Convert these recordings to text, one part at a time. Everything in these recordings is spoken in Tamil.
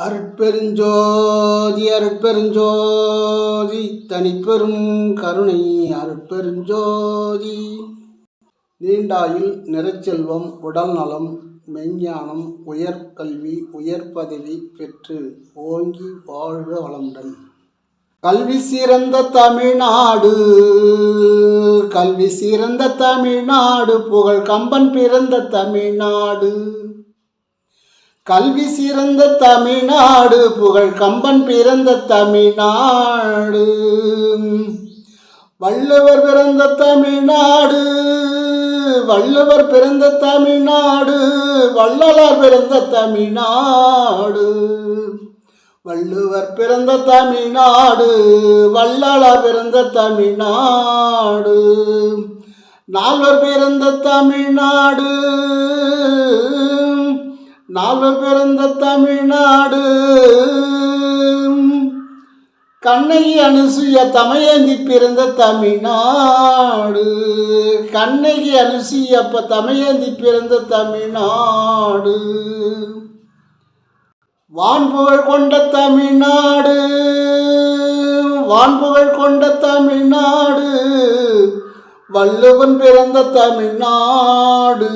அருட்பெருஞ்சோதி அருட்பெருஞ்சோதி தனிப்பெரும் கருணை அருட்பெருஞ்சோதி. நீண்டாயில் நிறைச்செல்வம் உடல் நலம் மெஞ்ஞானம் உயர்கல்வி உயர் பதவி பெற்று ஓங்கி வாழ்க வளமுடன். கல்வி சிறந்த தமிழ்நாடு, கல்வி சிறந்த தமிழ்நாடு, புகழ் கம்பன் பிறந்த தமிழ்நாடு. கல்வி சிறந்த தமிழ்நாடு, புகழ் கம்பன் பிறந்த தமிழ்நாடு. வள்ளுவர் பிறந்த தமிழ்நாடு, வள்ளுவர் பிறந்த தமிழ்நாடு, வள்ளலார் பிறந்த தமிழ்நாடு. வள்ளுவர் பிறந்த தமிழ்நாடு, வள்ளலார் பிறந்த தமிழ்நாடு. நால்வர் பிறந்த தமிழ்நாடு, நால்வர் பிறந்த தமிழ்நாடு. கண்ணகி அனுசுயா தமயந்தி பிறந்த தமிழ்நாடு. கண்ணகி அனுசுயா தமயந்தி பிறந்த தமிழ்நாடு. வான்புகழ் கொண்ட தமிழ்நாடு, வான்புகழ் கொண்ட தமிழ்நாடு. வள்ளுவன் பிறந்த தமிழ்நாடு,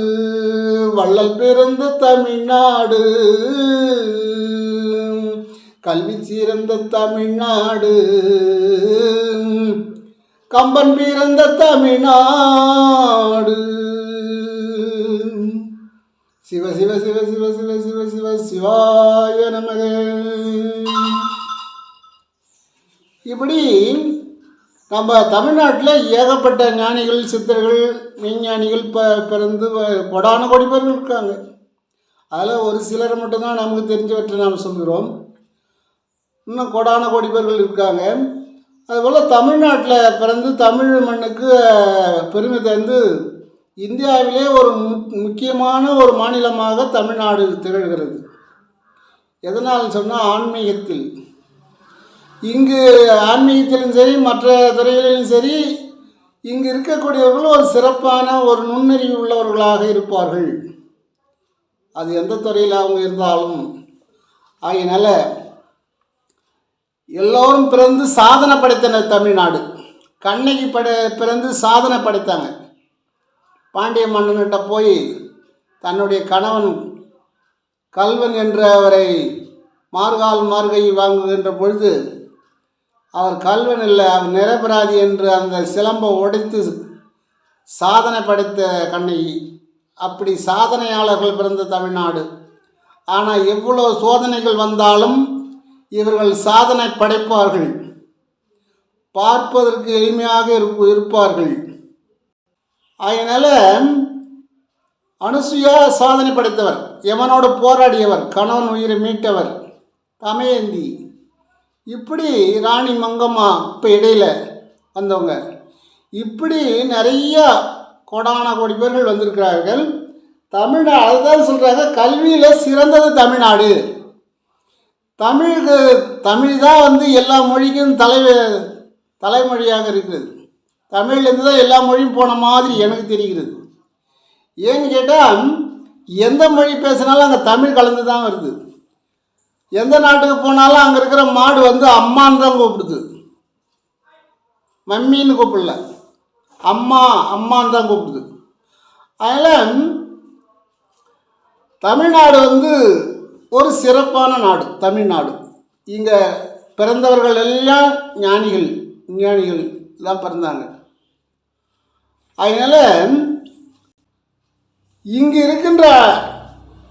வள்ளல் பிறந்த தமிழ்நாடு. கல்வி சிறந்த தமிழ்நாடு, கம்பன் பிறந்த தமிழ்நாடு. சிவ சிவ சிவ சிவ சிவ சிவ சிவ சிவாய நமக. இப்படி நம்ம தமிழ்நாட்டில் ஏகப்பட்ட ஞானிகள் சித்தர்கள் மெய்ஞானிகள் பிறந்து கொடான கோடி பேர்கள் இருக்காங்க. அதில் ஒரு சிலரை மட்டும்தான் நமக்கு தெரிஞ்சவற்றை நாம் சொல்கிறோம். இன்னும் கொடான கோடி பேர்கள் இருக்காங்க. அதுபோல் தமிழ்நாட்டில் பிறந்து தமிழ் மண்ணுக்கு பெருமை தந்து இந்தியாவிலே ஒரு முக்கியமான ஒரு மாநிலமாக தமிழ்நாடு திகழ்கிறது. எதனால் சொன்னால் ஆன்மீகத்தில். இங்கு ஆன்மீகத்திலும் சரி மற்ற துறைகளிலும் சரி இங்கு இருக்கக்கூடியவர்கள் ஒரு சிறப்பான ஒரு நுண்ணறிவு உள்ளவர்களாக இருப்பார்கள். அது எந்த துறையில் அவங்க இருந்தாலும். ஆகையினால எல்லோரும் பிறந்து சாதனை படைத்தனர். தமிழ்நாடு கண்ணகி பிறந்து சாதனை படைத்தாங்க. பாண்டிய மன்னன்கிட்ட போய் தன்னுடைய கணவன் கல்வன் என்ற அவரை மார்கால் மார்கை வாங்குகின்ற பொழுது அவர் கல்வன் இல்லை, அவர் நிரபராதி என்று அந்த சிலம்பை உடைத்து சாதனை படைத்த கண்ணகி. அப்படி சாதனையாளர்கள் பிறந்த தமிழ்நாடு. ஆனால் எவ்வளோ சோதனைகள் வந்தாலும் இவர்கள் சாதனை படைப்பார்கள். பார்ப்பதற்கு எளிமையாக இருப்பார்கள். அதனால் அனுசுயா சாதனை படைத்தவர், யமனோடு போராடியவர், கணவன் உயிரை மீட்டவர், தமயந்தி. இப்படி ராணி மங்கம்மா இப்போ இடையில் வந்தவங்க. இப்படி நிறைய கோடான கோடி பேர்கள் வந்திருக்கிறார்கள். தமிழ்நாடு அதுதான் சொல்கிறாங்க, கல்வியில் சிறந்தது தமிழ்நாடு. தமிழ் தான் எல்லா மொழிக்கும் தலைமொழியாக இருக்கிறது. தமிழ்லேருந்து தான் எல்லா மொழியும் போன மாதிரி எனக்கு தெரிகிறது. ஏன்னு கேட்டால் எந்த மொழி பேசினாலும் அங்கே தமிழ் கலந்து தான் வருது. எந்த நாட்டுக்கு போனாலும் அங்கே இருக்கிற மாடு அம்மான்னு தான் கூப்பிடுது, மம்மின்னு கூப்பிடல, அம்மான்னு தான் கூப்பிடுது. அதனால் தமிழ்நாடு ஒரு சிறப்பான நாடு. தமிழ்நாடு இங்கே பிறந்தவர்கள் எல்லாம் ஞானிகள் தான் பிறந்தாங்க. அதனால் இங்கு இருக்கின்ற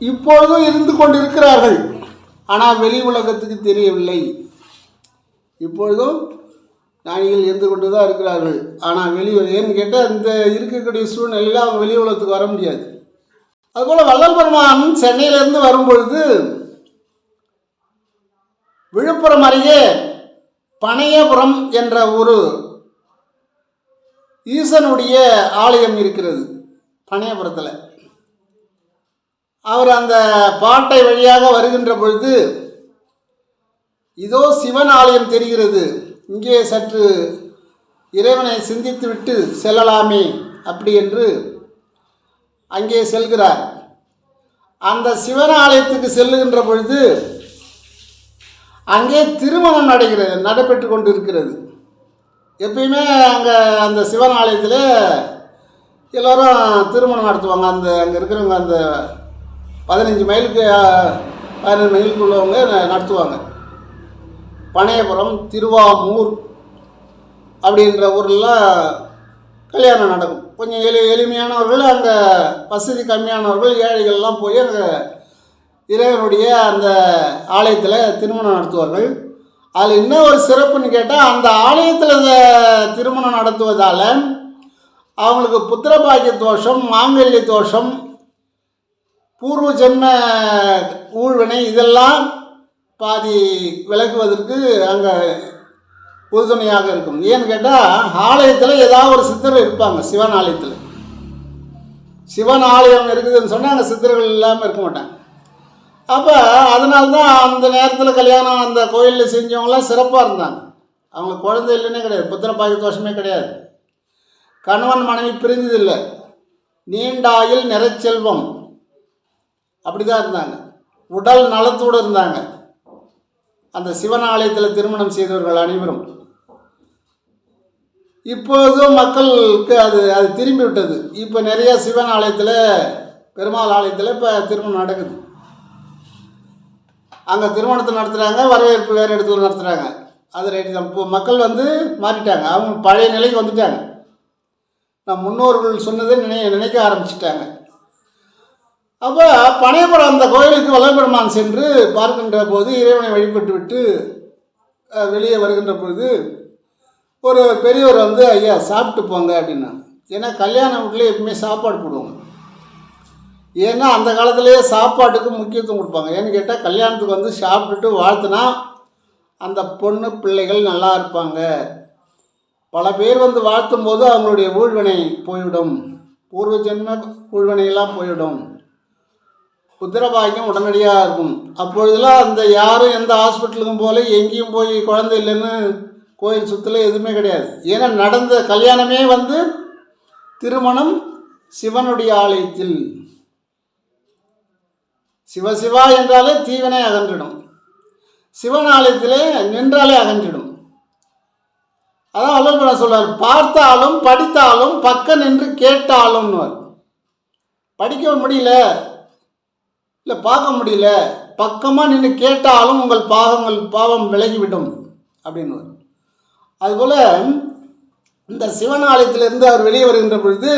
இப்பொழுதும் இருந்து கொண்டு இருக்கிறார்கள். ஆனால் வெளி உலகத்துக்கு தெரியவில்லை. இப்பொழுதும் ஞானிகள் இருந்து கொண்டு தான் இருக்கிறார்கள். ஆனால் ஏன்னு கேட்டால் இந்த இருக்கக்கூடிய சூழ்நிலையில் அவங்க வெளி உலகத்துக்கு வர முடியாது. அதுபோல் வள்ளல் பெருமான் சென்னையிலேருந்து வரும்பொழுது விழுப்புரம் அருகே பனையபுரம் என்ற ஒரு ஈசனுடைய ஆலயம் இருக்கிறது. பனையபுரத்தில் அவர் அந்த பாட்டை வழியாக வருகின்ற பொழுது இதோ சிவன் ஆலயம் தெரிகிறது, இங்கே சற்று இறைவனை சிந்தித்து விட்டு செல்லலாமே அப்படி என்று அங்கே செல்கிறார். அந்த சிவன் ஆலயத்துக்கு செல்லுகின்ற பொழுது அங்கே திருமணம் நடைபெற்று கொண்டு இருக்கிறது. எப்பயுமே அங்கே அந்த சிவன் ஆலயத்தில் எல்லோரும் திருமணம் நடத்துவாங்க. அங்கே இருக்கிறவங்க அந்த 15 மைலுக்கு 15 மைலுக்கு உள்ளவங்க நடத்துவாங்க. பனையபுரம், திருவாமூர் அப்படின்ற ஊரெலாம் கல்யாணம் நடக்கும். கொஞ்சம் எளிமையானவர்கள், அங்கே வசதி கம்மியானவர்கள், ஏழைகள்லாம் போய் அங்கே இறைவனுடைய அந்த ஆலயத்தில் திருமணம் நடத்துவார்கள். அதில் என்ன ஒரு சிறப்புன்னு கேட்டால், அந்த ஆலயத்தில் திருமணம் நடத்துவதால் அவங்களுக்கு புத்திரபாக்கிய தோஷம், மாங்கல்ய தோஷம், பூர்வ ஜென்ம ஊழ்வினை இதெல்லாம் பாதி விலகுவதற்கு அங்கே உறுதுணையாக இருக்கும். ஏன்னு கேட்டால், ஆலயத்தில் ஏதாவது ஒரு சித்தர் இருப்பாங்க. சிவன் ஆலயத்தில் சிவன் ஆலயம் இருக்குதுன்னு சொன்னால் அங்கே சித்தர்கள் இல்லாமல் இருக்க மாட்டாங்க. அப்போ அதனால்தான் அந்த நேரத்தில் கல்யாணம் அந்த கோயிலில் செஞ்சவங்களாம் சிறப்பாக இருந்தாங்க. அவங்களுக்கு குழந்தை இல்லைன்னே கிடையாது, புத்திர பாக்கிய தோஷமே கிடையாது, கணவன் மனைவி பிரிஞ்சதில்லை, நீண்டாயில் நிறைச்செல்வம், அப்படி தான் இருந்தாங்க, உடல் நலத்தோடு இருந்தாங்க அந்த சிவன் ஆலயத்தில் திருமணம் செய்தவர்கள் அனைவரும். இப்போதும் மக்களுக்கு அது திரும்பி விட்டது. இப்போ நிறைய சிவன் ஆலயத்தில், பெருமாள் ஆலயத்தில் இப்போ திருமணம் நடக்குது. அங்கே திருமணத்தை நடத்துகிறாங்க, வரவேற்பு வேறு இடத்துல நடத்துகிறாங்க. அது ரைட்டு தான். இப்போ மக்கள் மாறிட்டாங்க, அவங்க பழைய நிலைக்கு வந்துட்டாங்க. நான் முன்னோர்கள் சொன்னதை நினைக்க ஆரம்பிச்சிட்டாங்க. அப்போ பனையபுரம் அந்த கோயிலுக்கு வல்லபெருமான் சென்று பார்க்கின்ற போது, இறைவனை வழிபட்டு விட்டு வெளியே வருகின்ற பொழுது ஒரு பெரியவர் ஐயா சாப்பிட்டு போங்க அப்படின்னா. ஏன்னா கல்யாண வீட்டில் எப்பவுமே சாப்பாடு போடுவாங்க. ஏன்னா அந்த காலத்திலேயே சாப்பாட்டுக்கு முக்கியத்துவம் கொடுப்பாங்க. ஏன்னு கேட்டால், கல்யாணத்துக்கு சாப்பிட்டுட்டு வாழ்த்துனா அந்த பொண்ணு பிள்ளைகள் நல்லா இருப்பாங்க. பல பேர் வாழ்த்தும் போது அவங்களுடைய ஊழ்வினை போய்விடும், பூர்வ ஜென்ம ஊழ்வினையெல்லாம் போய்விடும், புத்திரபாக்கியம் உடனடியாக இருக்கும். அப்பொழுதெல்லாம் அந்த யாரும் எந்த ஹாஸ்பிட்டலுக்கும் போல, எங்கேயும் போய் குழந்தை இல்லைன்னு கோயில் சுற்றில எதுவுமே கிடையாது. ஏன்னா நடந்த கல்யாணமே திருமணம் சிவனுடைய ஆலயத்தில். சிவசிவா என்றாலே தீவினை அகன்றிடும், சிவன் ஆலயத்திலே நின்றாலே அகன்றிடும். அதான் வல்லபெருமான் சொல்வார், பார்த்தாலும் படித்தாலும் பக்க நின்று கேட்டாலும். படிக்க முடியல, இல்லை பார்க்க முடியல, பக்கமாக நின்று கேட்டாலும் உங்கள் பாவம் விலகிவிடும் அப்படின்னு. அதுபோல் இந்த சிவன் ஆலயத்திலிருந்து அவர் வெளியே வருகின்ற பொழுது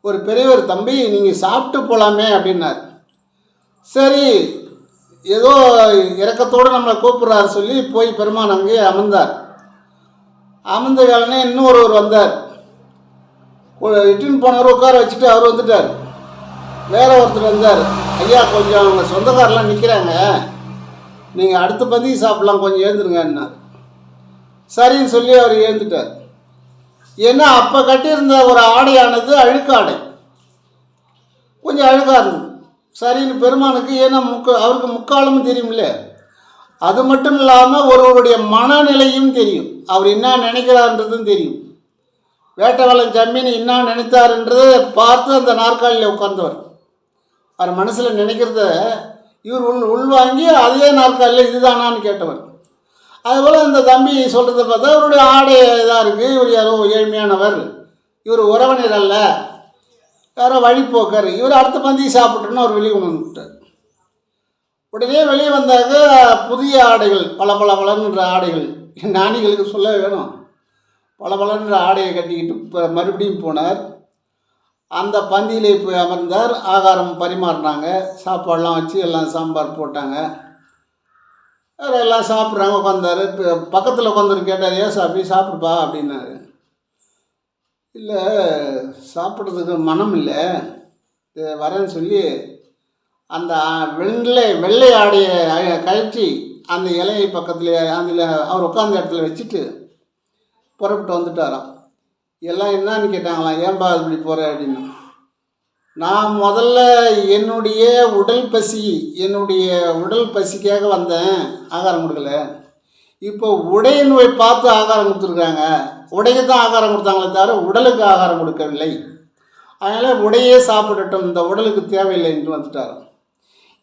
ஒரு பெரியவர், தம்பி நீங்கள் சாப்பிட்டு போகலாமே அப்படின்னார். சரி, ஏதோ இரக்கத்தோடு நம்மளை கூப்பிட்றாரு சொல்லி போய் பெருமான் அங்கேயே அமர்ந்தார். அமர்ந்த வேலைனே இன்னொருவர் வந்தார். இட்டுன்னு போனவர் உட்கார வச்சுட்டு அவர் வந்துட்டார். வேற ஒருத்தர் வந்தார், ஐயா கொஞ்சம் அவங்க சொந்தக்காரெலாம் நிற்கிறாங்க, நீங்கள் அடுத்த பந்திக்கு சாப்பிட்லாம், கொஞ்சம் எழுந்துருங்கன்னார். சரின்னு சொல்லி அவர் எழுந்துட்டார். ஏன்னா அப்போ கட்டியிருந்த ஒரு ஆடையானது அழுக்காடை, கொஞ்சம் அழுக்காக இருந்தது. சரின்னு பெருமானுக்கு, ஏன்னா அவருக்கு முக்காலமும் தெரியும்ல, அது மட்டும் இல்லாமல் ஒருவருடைய மனநிலையும் தெரியும், அவர் என்ன நினைக்கிறார்ன்றதும் தெரியும். வேட்டவளம் ஜம்மீன் என்ன நினைத்தார்ன்றதை பார்த்து அந்த நாற்காலியில் உட்கார்ந்தவர், அவர் மனசில் நினைக்கிறத இவர் உள்வாங்கி அதே நாற்காலியில் இதுதானான்னு கேட்டவர். அதுபோல் அந்த தம்பி சொல்கிறத பார்த்தா அவருடைய ஆடை இதாக இருக்குது, இவர் யாரோ ஏழ்மையானவர், இவர் உறவினர் அல்ல, யாரோ வழிபோக்கர், இவர் அடுத்த பந்தி சாப்பிட்டுன்னு அவர் வெளியே கொண்டு வந்துட்டார். உடனே வெளியே வந்தாக்க புதிய ஆடைகள், பளபளன்ற ஆடைகள், ஞானிகளுக்கு சொல்ல வேணும், பளபளன்ற ஆடையை கட்டிக்கிட்டு இப்போ மறுபடியும் போனார். அந்த பந்தியிலே போய் அமர்ந்தார். ஆகாரம் பரிமாறினாங்க, சாப்பாடெலாம் வச்சு எல்லாம் சாம்பார் போட்டாங்க, வேறு எல்லாம் சாப்பிட்றாங்க. உட்காந்தார். இப்போ பக்கத்தில் உட்காந்துரு கேட்டார், ஏன் சாப்பி சாப்பிடுப்பா அப்படின்னாரு. இல்லை சாப்பிட்றதுக்கு மனம் இல்லை, வரேன்னு சொல்லி அந்த வெள்ளை ஆடையை கழற்றி அந்த இலையை பக்கத்தில் அதில் அவர் உட்காந்த இடத்துல வச்சுட்டு புறப்பட்டு வந்துட்டாராம். எல்லாம் என்னன்னு கேட்டாங்களாம், ஏன்பா இப்படி போகிற அப்படின்னு. நான் முதல்ல என்னுடைய உடல் பசிக்காக வந்தேன், ஆகாரம் கொடுக்கல. இப்போ உடைய நோய் பார்த்து ஆகாரம் கொடுத்துருக்காங்க, உடைக்கு தான் ஆகாரம் கொடுத்தாங்களே தவிர உடலுக்கு ஆகாரம் கொடுக்கவில்லை, அதனால் உடையே சாப்பிடட்டும், இந்த உடலுக்கு தேவையில்லைன்ட்டு வந்துட்டார்.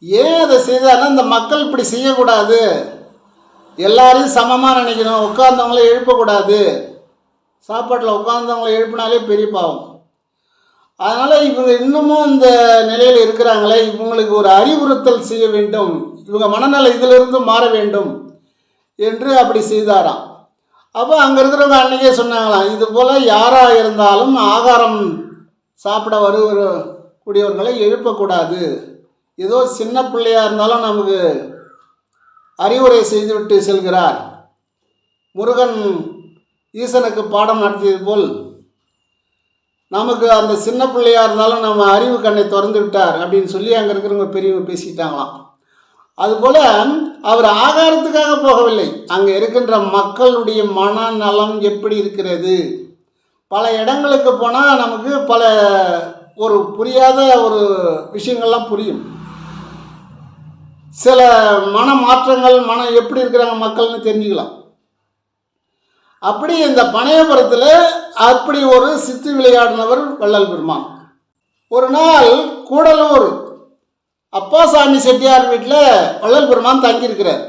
ஏன் அதை செய்தாலும் இந்த மக்கள் இப்படி செய்யக்கூடாது, எல்லாரையும் சமமாக நினைக்கணும். உட்கார்ந்தவங்கள எழுப்பக்கூடாது. சாப்பாட்டில் உட்கார்ந்தவங்கள எழுப்பினாலே பெரிய பாவம். அதனால் இவங்க இன்னமும் இந்த நிலையில் இருக்கிறாங்களே, இவங்களுக்கு ஒரு அறிவுறுத்தல் செய்ய வேண்டும், இவங்க மனநல இதிலிருந்து மாற வேண்டும் என்று அப்படி செய்தாராம். அப்போ அங்கே இருக்கிறவங்க அன்றைக்கே சொன்னாங்களாம், இது போல் யாராக இருந்தாலும் ஆகாரம் சாப்பிட கூடியவர்களை எழுப்பக்கூடாது. ஏதோ சின்ன பிள்ளையாக இருந்தாலும் நமக்கு அறிவுரை செய்துவிட்டு செல்கிறார். முருகன் ஈசனுக்கு பாடம் நடத்தியது போல் நமக்கு அந்த சின்ன பிள்ளையாக இருந்தாலும் நம்ம அறிவு கண்ணை திறந்து விட்டார் அப்படின்னு சொல்லி அங்கே இருக்கிறவங்க பெரியவங்க பேசிக்கிட்டாங்களாம். அதுபோல் அவர் ஆகாரத்துக்காக போகவில்லை, அங்கே இருக்கின்ற மக்களுடைய மனநலம் எப்படி இருக்கிறது. பல இடங்களுக்கு போனால் நமக்கு பல ஒரு புரியாத ஒரு விஷயங்கள்லாம் புரியும். சில மன மாற்றங்கள், மனம் எப்படி இருக்கிறாங்க மக்கள்னு தெரிஞ்சுக்கலாம். அப்படி இந்த பனையபுரத்தில் அப்படி ஒரு சித்து விளையாடினவர் வள்ளல் பெருமான். ஒரு நாள் கூடலூர் அப்பாசாமி செட்டியார் வீட்டில் வள்ளல் பெருமான் தங்கியிருக்கிறார்.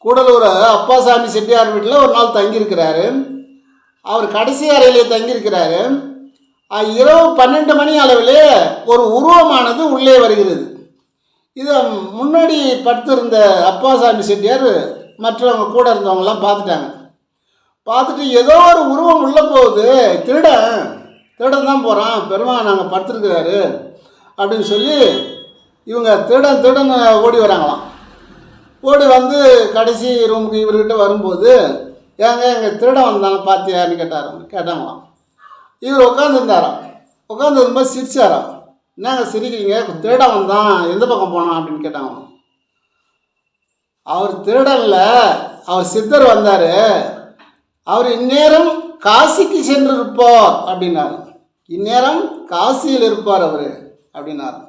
கூடலூர் அப்பாசாமி செட்டியார் வீட்டில் ஒரு நாள் தங்கியிருக்கிறாரு. அவர் கடைசி அறையிலே தங்கியிருக்கிறாரு. இரவு 12 மணி அளவிலே ஒரு உருவமானது உள்ளே வருகிறது. இதை முன்னாடி படுத்திருந்த அப்பாசாமி செட்டியார் மற்றவங்க கூட இருந்தவங்களாம் பார்த்துட்டாங்க. பார்த்துட்டு ஏதோ ஒரு உருவம் உள்ளே போகுது, திருடன் தான் போகிறான், பெருமாள் நாங்கள் படுத்துருக்கிறாரு அப்படின்னு சொல்லி இவங்க திருடன் ஓடி வராங்களாம். ஓடி வந்து கடைசி ரூமுக்கு இவர்கிட்ட வரும்போது, ஏங்க எங்கள் திருடன் வந்தாங்க பார்த்தியான்னு கேட்டாங்களாம். இவர் உட்காந்துருந்தாராம். உட்காந்துருக்கும்போது சிரிச்சாராம். என்னங்க சிரிக்கிறீங்க, திருடன் வந்தான், எந்த பக்கம் போனான் அப்படின்னு கேட்டாங்களாம். அவர் திருடன்ல, அவர் சித்தர் வந்தார், அவர் இந்நேரம் காசிக்கு சென்று இருப்பார் அப்படின்னாரு. இந்நேரம் காசியில் இருப்பார் அவர் அப்படின்னாரு.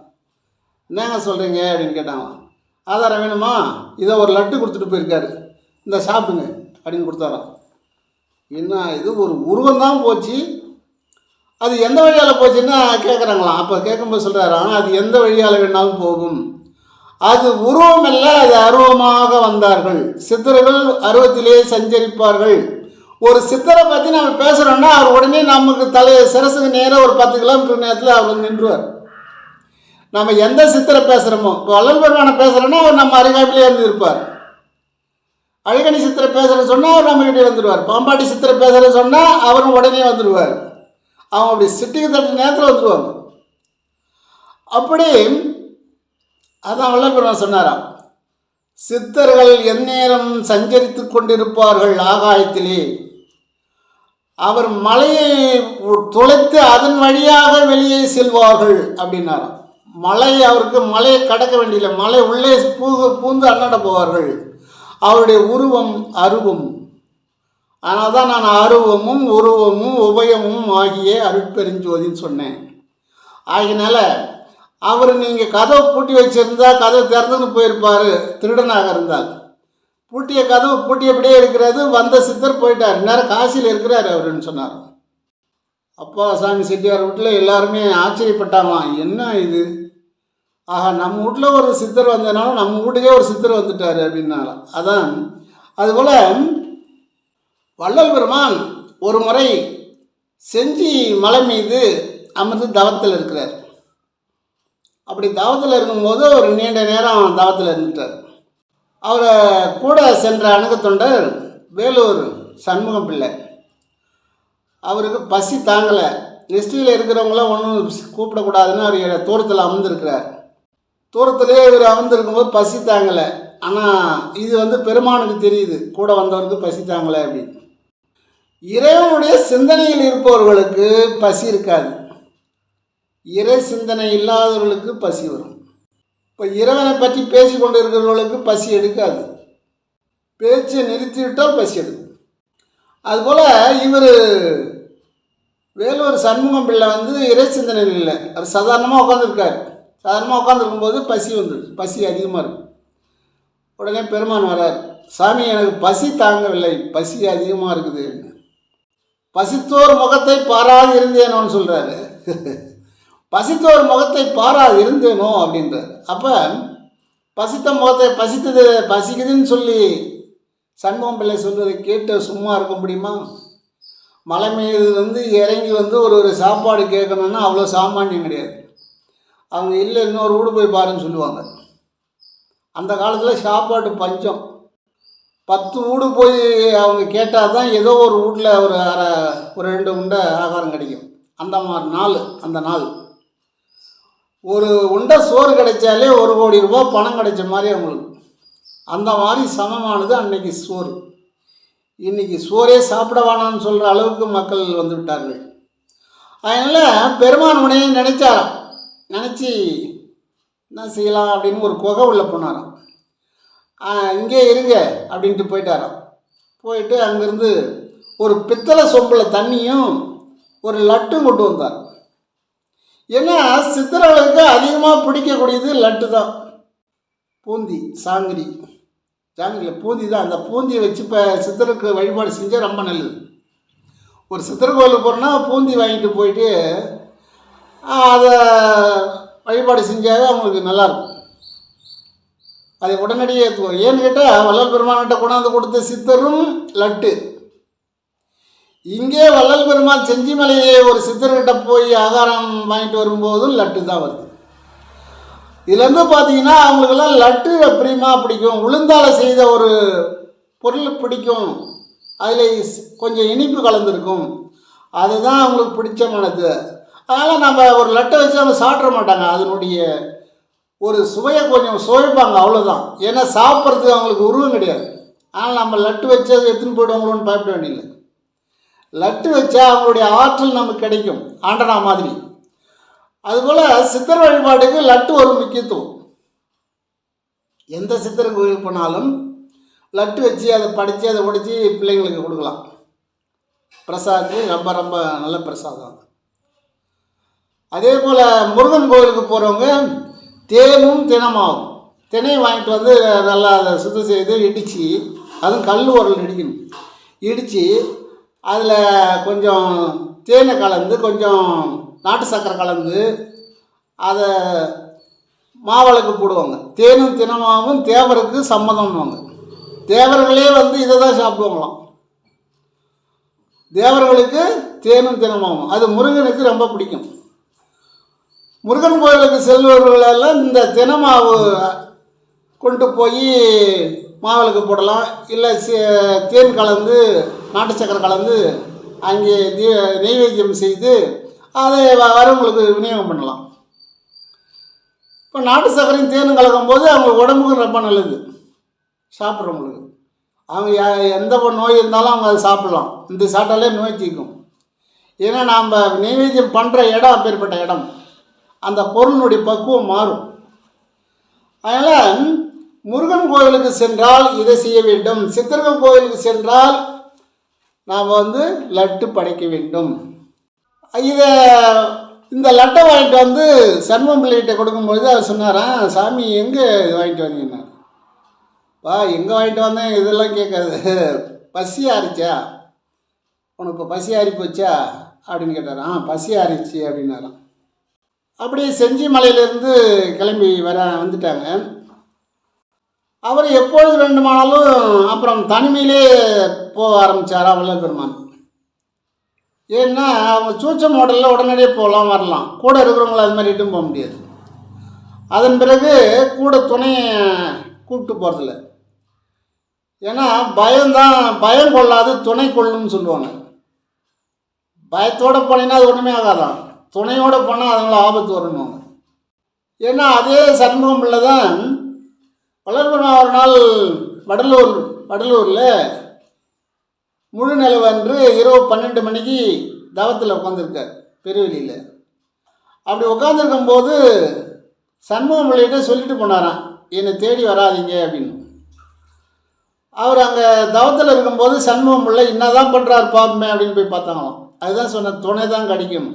என்னங்க சொல்கிறீங்க அப்படின்னு கேட்டாங்களாம். ஆதாரம் வேணுமா, இதை ஒரு லட்டு கொடுத்துட்டு போயிருக்காரு, இந்த சாப்பிடுங்க அப்படின்னு கொடுத்தாராம். என்ன இது, ஒரு உருவம் தான் போச்சு, அது எந்த வழியால் போச்சுன்னு கேட்குறாங்களாம். அப்போ கேட்கும்போது சொல்கிறாரு, ஆனால் அது எந்த வழியால் வேணாலும் போகும், அது உருவம் அல்ல, அது அருவமாக வந்தார்கள். சித்தர்கள் அருவத்திலே சஞ்சரிப்பார்கள். ஒரு சித்தரை பற்றி நம்ம பேசுகிறோன்னா அவர் உடனே நமக்கு சிரசுக்கு நேராக ஒரு 10 கிலோமீட்டர் நேரத்தில் அவர் நின்றுவார். நம்ம எந்த சித்தரை பேசுகிறோமோ, இப்போ வள்ளல் பெருமானை பேசுகிறோன்னா அவர் நம்ம அருகாமையிலே இருந்து இருப்பார். அழகணி சித்திரை பேசுகிறேன்னு சொன்னால் அவர் நம்மகிட்டே வந்துடுவார். பாம்பாட்டி சித்திரை பேசுகிறேன்னு சொன்னால் அவரும் உடனே வந்துடுவார். அவங்க அப்படி சிட்டிக்கு தட்டு நேரத்தில் வந்துடுவாங்க. அப்படி அதான் வள்ளல் பெருமான் சொன்னாராம், சித்தர்கள் எந்நேரம் சஞ்சரித்து கொண்டிருப்பார்கள் ஆகாயத்திலே. அவர் மலையை துளைத்து அதன் வழியாக வெளியே செல்வார்கள் அப்படின்னாராம். அவருக்கு மலையை கடக்க வேண்டியதில்லை, மலை உள்ளே பூந்து அண்ணாட போவார்கள். அவருடைய உருவம் அருவம். ஆனால் தான் நான் அருவமும் உருவமும் உபயமும் ஆகிய அருட்பெருஞ்சோதின்னு சொன்னேன். ஆகினால அவர் நீங்கள் கதவை பூட்டி வச்சுருந்தா கதவை திறந்துன்னு போயிருப்பார், திருடனாக இருந்தால். பூட்டிய கதவு பூட்டியபடியே இருக்கிறது, வந்த சித்தர் போயிட்டார், நேரம் காசியில் இருக்கிறார் அவருன்னு சொன்னார். அப்பா சாமி செட்டியார் வீட்டில் எல்லாருமே ஆச்சரியப்பட்டாங்களாம், என்ன இது, ஆஹா நம்ம வீட்டில் ஒரு சித்தர் வந்ததுனால நம்ம வீட்டுக்கே ஒரு சித்தர் வந்துட்டார் அப்படின்னாலாம். அதான் அதுபோல் வள்ளல் பெருமான் ஒரு முறை செஞ்சி மலை மீது அமர்ந்து தவத்தில் இருக்கிறார். அப்படி தவத்தில் இருக்கும்போது ஒரு நீண்ட நேரம் தவத்தில் இருந்துட்டார். அவரை கூட சென்ற அணுகத்தொண்டர் வேலூர் சண்முகம் பிள்ளை. அவருக்கு பசி தாங்கலை. நெஸ்டியில் இருக்கிறவங்களாம் ஒன்றும் கூப்பிடக்கூடாதுன்னு அவர் தூரத்தில் அமர்ந்திருக்கிறார். தூரத்திலே இவர் அமர்ந்திருக்கும்போது பசி தாங்கலை. ஆனால் இது பெருமானுக்கு தெரியுது, கூட வந்தவருக்கு பசி தாங்கலை அப்படின்னு. இறைவனுடைய சிந்தனையில் இருப்பவர்களுக்கு பசி இருக்காது, இறை சிந்தனை இல்லாதவர்களுக்கு பசி வரும். இப்போ இறைவனை பற்றி பேசி கொண்டு இருக்கிறவர்களுக்கு பசி எடுக்காது, பேச்சை நிறுத்திவிட்டால் பசி எடுக்கும். அதுபோல் இவர் வேலூர் சண்முகம் பிள்ளை இறை சிந்தனையில் இல்லை, அவர் சாதாரணமாக உட்காந்துருக்கார். சாதாரணமாக உட்காந்துருக்கும்போது பசி வந்துடுது, பசி அதிகமாக இருக்கும். உடனே பெருமான் வர்றார், சாமி எனக்கு பசி தாங்கவில்லை, பசி அதிகமாக இருக்குது. பசித்தோர் முகத்தை பாராது இருந்தேனோன்னு சொல்கிறாரு. பசித்தோர் முகத்தை பாராது இருந்தேனோ அப்படின்றார். அப்போ பசித்த முகத்தை பசிக்குதுன்னு சொல்லி சண்முகம் பிள்ளை சொல்வதை கேட்டு சும்மா இருக்க முடியுமா? மலை மீதுலேருந்து இறங்கி வந்து ஒரு சாப்பாடு கேட்கணுன்னா அவ்வளோ சாமானியம் கிடையாது. அவங்க இல்லை இன்னொரு வீடு போய் பாருன்னு சொல்லுவாங்க. அந்த காலத்தில் சாப்பாட்டு பஞ்சம். 10 வீடு போய் அவங்க கேட்டால் தான் ஏதோ ஒரு வீட்டில் ஒரு 2 உண்டை ஆகாரம் கிடைக்கும். அந்த மாதிரி நாள், அந்த நாள் ஒரு உண்டை சோறு கிடைச்சாலே 1 கோடி ரூபாய் பணம் கிடைச்ச மாதிரி அவங்களுக்கு. அந்த மாதிரி சமமானது அன்னைக்கு சோறு. இன்றைக்கி சோறே சாப்பிட வேணான்னு சொல்கிற அளவுக்கு மக்கள் வந்து விட்டார்கள். அதனால் பெருமான் உனையை நினைச்சாராம். நினச்சி என்ன செய்யலாம் அப்படின்னு ஒரு குகை உள்ள போனாராம். இங்கே இருங்க அப்படின்ட்டு போயிட்டாராம். போயிட்டு அங்கேருந்து ஒரு பித்தளை சொம்பில் தண்ணியும் ஒரு லட்டும் கொண்டு வந்தார். ஏன்னா சித்தர்களுக்கு அதிகமாக பிடிக்கக்கூடியது லட்டு தான். பூந்தி, ஜாங்கிரியில் பூந்தி தான். அந்த பூந்தியை வச்சு இப்போ சித்தருக்கு வழிபாடு செஞ்சால் ரொம்ப நல்லது. ஒரு சித்தர் கோயிலுக்கு போகிறோன்னா பூந்தி வாங்கிட்டு போயிட்டு அதை வழிபாடு செஞ்சாவே அவங்களுக்கு நல்லாயிருக்கும். அதை உடனடியே ஏற்றுவோம். ஏன்னு கேட்டால் வள்ளல் பெருமான்கிட்ட கொண்டாந்து கொடுத்த சித்தரும் லட்டு. இங்கே வள்ளல் பெருமான் செஞ்சிமலையே ஒரு சித்தர்கிட்ட போய் ஆகாரம் வாங்கிட்டு வரும்போதும் லட்டு தான் வருது. இதுலேருந்து பார்த்தீங்கன்னா அவங்களுக்கெல்லாம் லட்டு எப்படிமா பிடிக்கும், உளுந்தால் செய்த ஒரு பொருள் பிடிக்கும், அதில் கொஞ்சம் இனிப்பு கலந்துருக்கும், அதுதான் அவங்களுக்கு பிடிச்சமானது. அதனால் நம்ம ஒரு லட்டை வச்சு அவங்க சாப்பிட மாட்டாங்க. அதனுடைய ஒரு சுவையை கொஞ்சம் சுவைப்பாங்க, அவ்வளோதான். ஏன்னா சாப்பிட்றதுக்கு அவங்களுக்கு உருவம் கிடையாது. ஆனால் நம்ம லட்டு வச்சு அதை எடுத்துன்னு போய்டுவாங்களோன்னு பயப்பட வேண்டியதில்லை. லட்டு வச்சா அவங்களுடைய ஆற்றல் நமக்கு கிடைக்கும், ஆண்டனா மாதிரி. அதுபோல் சித்தர் வழிபாட்டுக்கு லட்டு ஒரு முக்கியத்துவம். எந்த சித்தர் கோயில் போனாலும் லட்டு வச்சு அதை படித்து அதை உடைச்சி பிள்ளைங்களுக்கு கொடுக்கலாம். பிரசாதத்துக்கு ரொம்ப ரொம்ப நல்ல பிரசாதம். அதே போல் முருகன் கோயிலுக்கு போகிறவங்க தேனும் தினமாகும். தினையை வாங்கிட்டு வந்து நல்லா அதை சுத்தம் செய்து இடித்து, அதுவும் கல் உரல் இடிக்கணும். இடித்து அதில் கொஞ்சம் தேனை கலந்து கொஞ்சம் நாட்டு சர்க்கரை கலந்து அதை மாவிளக்கு போடுவாங்க. தேனும் தினமாகவும் தேவருக்கு சம்மதம்னுவாங்க. தேவர்களே வந்து இதை தான் சாப்பிடுவாங்களாம். தேவர்களுக்கு தேனும் தினமாகவும் அது முருகனுக்கு ரொம்ப பிடிக்கும். முருகன் கோயிலுக்கு செல்வர்களெல்லாம் இந்த தினமாவு கொண்டு போய் மாவிளக்கு போடலாம். இல்லை தேன் கலந்து நாட்டு சக்கரை கலந்து அங்கே நெய்வேத்தியம் செய்து அதை வரவங்களுக்கு விநியோகம் பண்ணலாம். இப்போ நாட்டு சக்கரையும் தேனும் கலக்கும்போது அவங்களுக்கு உடம்புக்கு ரொம்ப நல்லது. சாப்பிட்றவங்களுக்கு அவங்க எந்த நோய் இருந்தாலும் அவங்க அதை சாப்பிட்லாம். இந்த சாப்பிட்டாலே நோய் தீர்க்கும். ஏன்னா நாம் நெய்வேத்தியம் பண்ணுற இடம் அப்பேற்பட்ட இடம். அந்த பொருளினுடைய பக்குவம் மாறும். அதனால் முருகன் கோயிலுக்கு சென்றால் இதை செய்ய வேண்டும். சித்தர்கள் கோயிலுக்கு சென்றால் நாம் வந்து லட்டு படைக்க வேண்டும். இந்த லட்டை வாங்கிட்டு வந்து சண்முகம் பிள்ளைகிட்ட கொடுக்கும்பொழுது அவர் சொன்னாராம், சாமி எங்கே இது வாங்கிட்டு வந்தீங்கன்னா, எங்கே வாங்கிட்டு வந்தேன் இதெல்லாம் கேட்காது, பசி ஆறிச்சா உனக்கு, இப்போ பசி ஆறி போச்சா அப்படின்னு கேட்டாராம். பசி ஆறிச்சு அப்படின்னாராம். அப்படியே செஞ்சி மலையிலேருந்து கிளம்பி வந்துட்டாங்க. அவர் எப்பொழுது வேண்டுமானாலும் அப்புறம் தனிமையிலே போக ஆரம்பித்தாரா வள்ளல் பெருமான். ஏன்னா அவங்க சூச்ச மாடலில் உடனடியே போகலாம் வரலாம். கூட இருக்கிறவங்கள அது மாதிரி இட்டும் போக முடியாது. அதன் பிறகு கூட துணையை கூப்பிட்டு போகிறதில்ல. ஏன்னா பயம் கொள்ளாது துணை கொள்ளும்னு சொல்லுவாங்க. பயத்தோடு போனீங்கன்னா அது ஒன்றுமே ஆகாதான். துணையோடு போனால் அதுங்களை ஆபத்து வரணுவாங்க. ஏன்னா அதே சண்முகம் பிள்ளை தான் வள்ளல் பெருமான் ஒரு நாள் வடலூரில் முழு நிலவன்று இரவு 12 மணிக்கு தவத்தில் உட்காந்துருக்கார் பெருவெளியில். அப்படி உட்காந்துருக்கும்போது சண்முகம் பிள்ளைகிட்ட சொல்லிட்டு போனாராம், என்னை தேடி வராதிங்க அப்படின்னு. அவர் அங்கே தவத்தில் இருக்கும்போது சண்முகம் பிள்ளை என்னதான் பண்ணுறாரு பாப்பமே அப்படின்னு போய் பார்த்தாங்களாம். அதுதான் சொன்ன, துணை தான் கிடைக்கும்.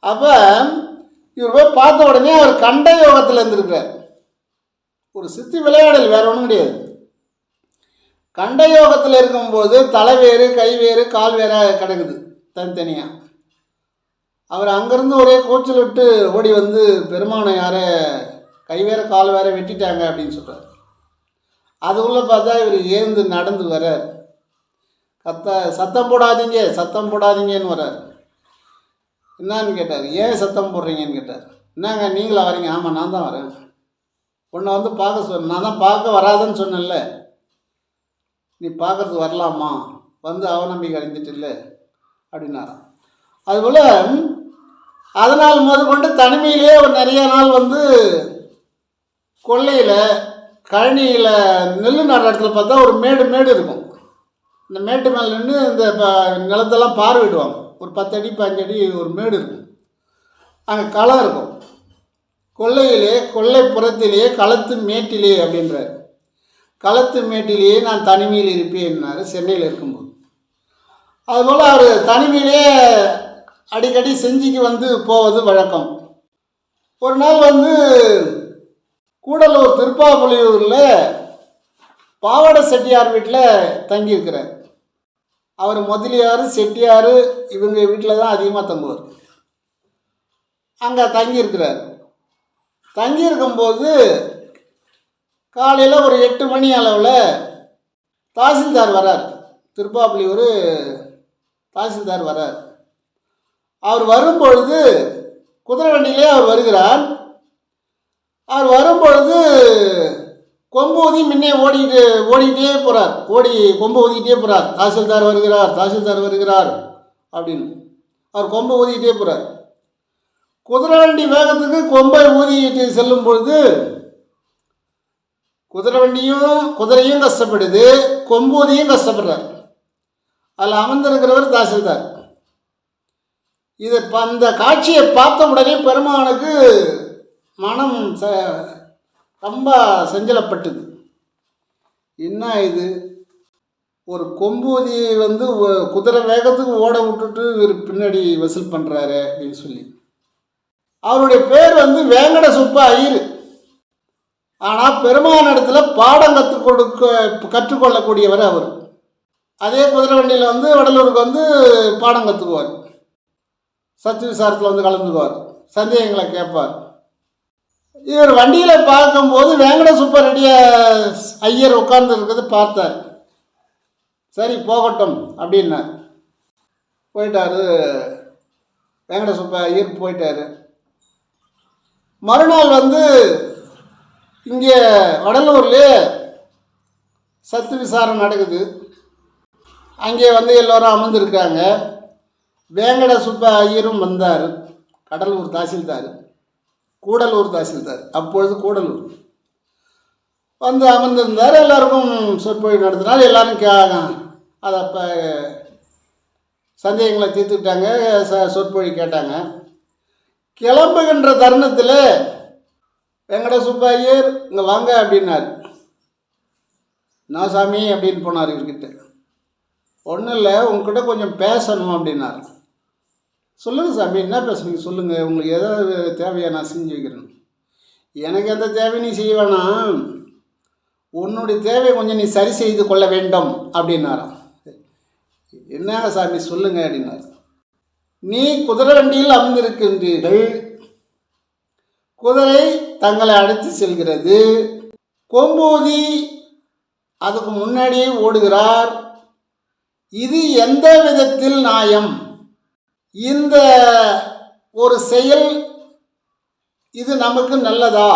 அப்போ இவர் போய் பார்த்த உடனே அவர் கண்ட யோகத்தில் இருந்திருக்கிறார். ஒரு சித்தி விளையாடல், வேற ஒன்றும் கிடையாது. கண்ட யோகத்தில் இருக்கும்போது தலை வேறு கை வேறு கால் வேற கிடக்குது தனித்தனியாக. அவர் அங்கேருந்து ஒரே கூச்சல் விட்டு ஓடி வந்து பெருமானை யாரை கை வேற கால் வேற வெட்டிட்டாங்க அப்படின்னு சொல்கிறார். அதுக்குள்ளே பார்த்தா இவர் ஏந்து நடந்து வர்றார். சத்தம் போடாதீங்க சத்தம் போடாதீங்கன்னு வர்றார். என்னான்னு கேட்டார். ஏன் சத்தம் போடுறீங்கன்னு கேட்டார். என்னங்க நீங்களா வரீங்க? ஆமாம் நான் தான் வரேன். உன்னை வந்து பார்க்க சொன்ன, நான் தான் பார்க்க வராதுன்னு சொன்னேன்ல, நீ பார்க்கறதுக்கு வரலாமா, வந்து அவநம்பிக்கை அடைஞ்சிட்டு இல்லை அப்படின்னாராம். அதுபோல் அதனால் முதற்கொண்டு தனிமையிலே ஒரு நிறைய நாள் வந்து கொல்லையில் கழனியில் நெல் நடுற இடத்துல பார்த்தா ஒரு மேடு இருக்கும். இந்த மேட்டு மேலே நின்று இந்த நிலத்தெல்லாம் பார்வையிடுவாங்க. ஒரு 10 அடி 5 அடி ஒரு மேடு இருக்கும். அங்கே களம் இருக்கும். கொல்லைப்புறத்திலேயே களத்து மேட்டிலே அப்படின்றார். களத்து மேட்டிலேயே நான் தனிமையில் இருப்பேன்னாரு சென்னையில் இருக்கும்போது. அதுபோல் அவர் தனிமையிலே அடிக்கடி செஞ்சிக்கு வந்து போவது வழக்கம். ஒரு நாள் வந்து கூடலூர் திருப்பாப்புலியூரில் பாவாடை செட்டியார் வீட்டில் தங்கியிருக்கிறார். அவர் முதலியார் செட்டியார் இவங்க வீட்டில் தான் அதிகமாக தங்குவார். அங்கே தங்கியிருக்கிறார். தங்கியிருக்கும்போது காலையில் ஒரு 8 மணி அளவில் தாசில்தார் வரார். திருப்பாப்புலியூர் தாசில்தார் வரார். அவர் வரும்பொழுது குதிரை வண்டியிலே அவர் வருகிறார். அவர் வரும்பொழுது கொம்பு ஊதி முன்னே ஓடிக்கிட்டே போகிறார். கொம்பு ஊதிக்கிட்டே போகிறார். தாசில்தார் வருகிறார் அப்படின்னு அவர் கொம்பு ஊதிக்கிட்டே போகிறார். குதிரை வண்டி வேகத்துக்கு கொம்பை ஊதிக்கிட்டு செல்லும் பொழுது குதிரையும் கஷ்டப்படுது, கொம்பூதியும் கஷ்டப்படுறார். அதில் அமர்ந்திருக்கிறவர் தாசில்தார். அந்த காட்சியை பார்த்த உடனே பெருமானுக்கு மனம் ரொம்ப செஞ்சலப்பட்டது. என்ன இது, ஒரு கொம்பூதி வந்து குதிரை வேகத்துக்கு ஓட விட்டுட்டு இவர் பின்னாடி வசூல் பண்ணுறாரு அப்படின்னு சொல்லி. அவருடைய பேர் வந்து வேங்கட சுப்ப ஐயர். ஆனால் பெருமான இடத்துல பாடம் கற்றுக்கொள்ளக்கூடியவர் அவர். அதே குதிரை வண்டியில் வந்து வடலூருக்கு வந்து பாடம் கற்றுக்குவார். சத்து விசாரத்தில் வந்து கலந்துக்குவார். சந்தேகங்களை கேட்பார். இவர் வண்டியில் பார்க்கும்போது வேங்கட சுப்ப ரெடிய ஐயர் உட்கார்ந்து இருக்கிறது பார்த்தார். சரி போகட்டும் அப்படின்னார். போயிட்டார். வேங்கட சுப்ப ஐயர் போயிட்டார். மறுநாள் வந்து இங்கே வடலூர்லேயே சத்து விசாரணை நடக்குது. அங்கே வந்து எல்லோரும் அமர்ந்துருக்காங்க. வேங்கட சுப்ப ஐயரும் வந்தார். கூடலூர் தாசில்தார் அப்பொழுது கூடலூர் வந்து அமர்ந்திருந்தார். எல்லாருக்கும் சொற்பொழிவு நடத்தினார். எல்லாரும் அதை அப்போ சந்தேகங்களை தீர்த்துக்கிட்டாங்க. சொற்பொழிவு கேட்டாங்க. கிளம்புகின்ற தருணத்தில் வெங்கட சுப்ப ஐயர் இங்கே வாங்க அப்படின்னார். நான் சாமி அப்படின்னு போனார். இவர்கிட்ட ஒன்றும் இல்லை, உங்ககிட்ட கொஞ்சம் பேசணும் அப்படின்னார். சொல்லுங்கள் சாமி, என்ன பேசுனீங்க சொல்லுங்கள், உங்களுக்கு ஏதாவது தேவையா நான் செஞ்சு வைக்கிறேன். எனக்கு எந்த தேவை நீ செய்ய வேணாம், உன்னுடைய தேவையை கொஞ்சம் நீ சரி செய்து கொள்ள வேண்டும் அப்படின்னாராம். என்னங்க சாமி சொல்லுங்க அப்படின்னார். நீ குதிரை வண்டியில் அமர்ந்திருக்கின்றீர்கள். குதிரை தங்களை அழைத்து செல்கிறது. கொம்பூதி அதுக்கு முன்னாடியே ஓடுகிறார். இது எந்த விதத்தில் நியாயம்? இந்த ஒரு செயல் இது நமக்கு நல்லதா?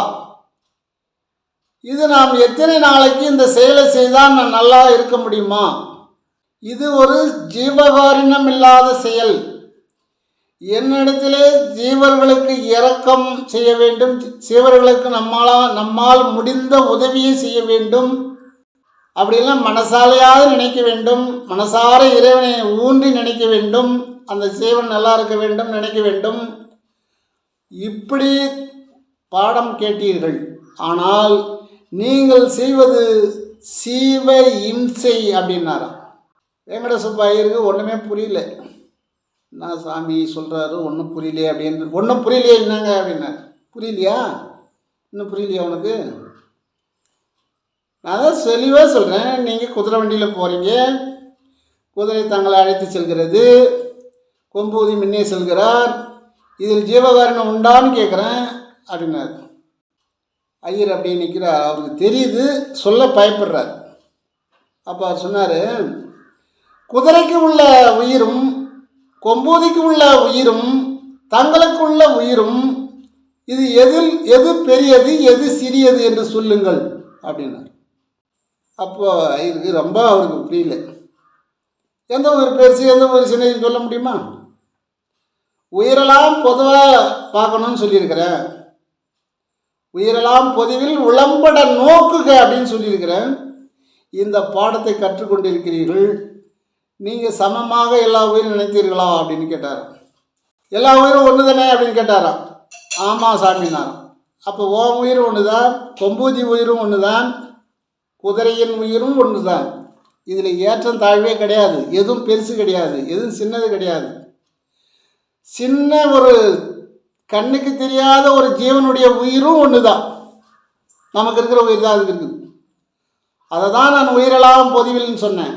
இது நாம் எத்தனை நாளைக்கு இந்த செயலை செய்தால் நான் நல்லா இருக்க முடியுமா? இது ஒரு ஜீவகாருண்யம் இல்லாத செயல். என்னிடத்திலே ஜீவர்களுக்கு இரக்கம் செய்ய வேண்டும், ஜீவர்களுக்கு நம்மால் முடிந்த உதவியை செய்ய வேண்டும். அப்படிலாம் மனசாலையாக நினைக்க வேண்டும். மனசார இறைவனை ஊன்றி நினைக்க வேண்டும். அந்த ஜீவன் நல்லா இருக்க வேண்டும் நினைக்க வேண்டும். இப்படி பாடம் கேட்டீர்கள். ஆனால் நீங்கள் செய்வது சீவ இம்சை அப்படின்னாராம். வேங்கட சுப்ப ஐயருக்கு ஒன்றுமே புரியல. நான் சாமி சொல்கிறாரு ஒன்றும் புரியலையே அப்படின்னு. ஒன்றும் புரியலையே என்னங்க அப்படின்னாரு. புரியலையா? இன்னும் புரியலையா உனக்கு? நான் தான் தெளிவாக சொல்கிறேன். நீங்கள் குதிரை வண்டியில் போகிறீங்க, குதிரை தங்களை அழைத்து செல்கிறது, கொம்பூதி முன்னே செல்கிறார், இதில் ஜீவகாரணம் உண்டான்னு கேட்குறேன் அப்படின்னாரு. ஐயர் அப்படி நிற்கிறார். அவருக்கு தெரியுது, சொல்ல பயப்படுறார். அப்போ அவர் சொன்னார், குதிரைக்கு உள்ள உயிரும் கொம்பூதிக்கு உள்ள உயிரும் தங்களுக்கு உள்ள உயிரும் இது எது பெரியது எது சிறியது என்று சொல்லுங்கள் அப்படின்னார். அப்போ ஐயருக்கு ரொம்ப அவருக்கு புரியல. எந்த ஒரு பெருசு எந்த ஒரு சின்னதுன்னு சொல்ல முடியுமா? உயிரெல்லாம் பொதுவாக பார்க்கணும்னு சொல்லியிருக்கிறேன். உயிரெல்லாம் பொதுவில் உளம்பட நோக்குக அப்படின்னு சொல்லியிருக்கிறேன். இந்த பாடத்தை கற்றுக்கொண்டிருக்கிறீர்கள். நீங்கள் சமமாக எல்லா உயிரும் நினைத்தீர்களா அப்படின்னு கேட்டார். எல்லா உயிரும் ஒன்று தானே அப்படின்னு கேட்டாராம். ஆமாம் சாமினாராம். அப்போ ஓம் உயிர் ஒன்று தான், கொம்பூதி உயிரும் ஒன்று தான், குதிரையின் உயிரும் ஒன்று தான். இதில் ஏற்றம் தாழ்வே கிடையாது. எதுவும் பெருசு கிடையாது, எதுவும் சின்னது கிடையாது. சின்ன ஒரு கண்ணுக்கு தெரியாத ஒரு ஜீவனுடைய உயிரும் ஒன்று தான். நமக்கு இருக்கிற உயிர் தான் அதுக்கு இருக்குது. அதை தான் நான் உயிரெல்லாம் பொதுவில்னு சொன்னேன்.